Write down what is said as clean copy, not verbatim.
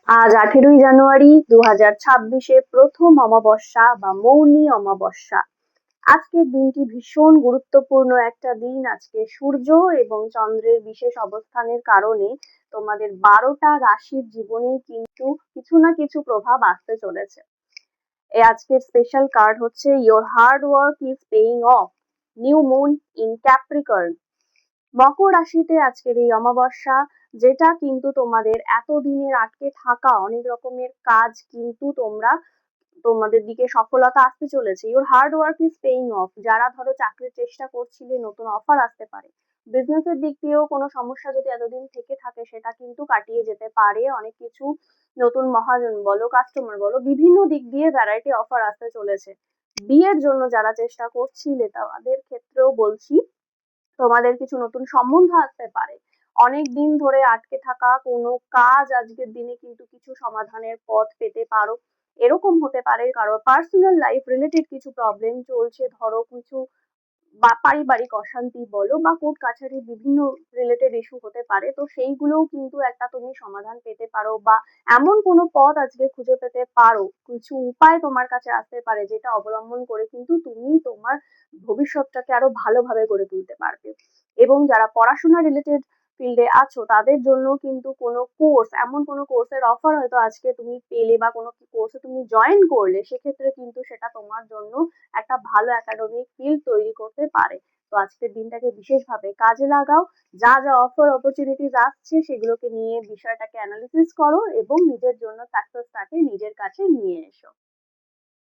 আজ 18ই জানুয়ারি 2026 প্রথম অমাবস্যা বা মৌনী অমাবস্যা। আজকের দিনটি ভীষণ গুরুত্বপূর্ণ একটা দিন। আজকে সূর্য এবং চন্দ্রের বিশেষ অবস্থানের কারণে তোমাদের 12টা রাশির জীবনেই কিন্তু কিছু না কিছু প্রভাব আসতে চলেছে। আজকের স্পেশাল কার্ড হচ্ছে your hard work is paying of, new moon in Capricorn. মকর রাশিতে আজকের এই অমাবস্যা, যেটা কিন্তু তোমাদের এতদিনের আটকে থাকা অনেক রকমের কাজ কিন্তু তোমাদের দিকে সফলতা আসতে চলেছে। Your hard work is paying of. যারা ধরো চাকরির চেষ্টা করছিলে, নতুন অফার আসতে পারে। বিজনেসের দিক দিয়েও কোনো সমস্যা যদি এতদিন থেকে থাকে, সেটা কিন্তু কাটিয়ে যেতে পারে। অনেক কিছু নতুন মহাজন বলো, কাস্টমার বলো, বিভিন্ন দিক দিয়ে ভ্যারাইটি অফার আসতে চলেছে। বিয়ের জন্য যারা চেষ্টা করছিলে, তাদের ক্ষেত্রেও বলছি তোমাদের কিছু নতুন সম্বন্ধ আসতে পারে। অনেক দিন ধরে আটকে থাকা কোনো কাজ আজকের দিনে কিন্তু কিছু সমাধানের পথ পেতে পারো। এরকম হতে পারে কারো পার্সোনাল লাইফ রিলেটেড কিছু প্রবলেম চলছে, ধরো কিছু বা পারিবারিক অশান্তি বলো বা কোর্ট কাছারির বিভিন্ন রিলেটেড ইস্যু হতে পারে, তো সেইগুলোও কিন্তু একটা তুমি সমাধান পেতে পারো, বা এমন কোনো পথ আজকে খুঁজে পেতে পারো, কিছু উপায় তোমার কাছে আসতে পারে যেটা অবলম্বন করে কিন্তু তুমি তোমার ভবিষ্যৎটাকে আরো ভালোভাবে গড়ে তুলতে পারবে। এবং যারা পড়াশোনা রিলেটেড ফিল্ডে আছো, তাদের জন্য কিন্তু কোনো কোর্স, এমন কোনো কোর্সের অফার হয়তো আজকে তুমি পেলে বা কোনো কোর্সে তুমি জয়েন করলে, সেক্ষেত্রে কিন্তু সেটা তোমার জন্য একটা ভালো একাডেমিক ফিল্ড তৈরি করতে পারে। তো আজকের দিনটাকে বিশেষভাবে কাজে লাগাও। যা যা অফার অপরচুনিটিস আসছে, সেগুলোকে নিয়ে বিষয়টাকে অ্যানালিসিস করো এবং নিজের জন্য সাকসেসটাকে নিজের কাছে নিয়ে এসো।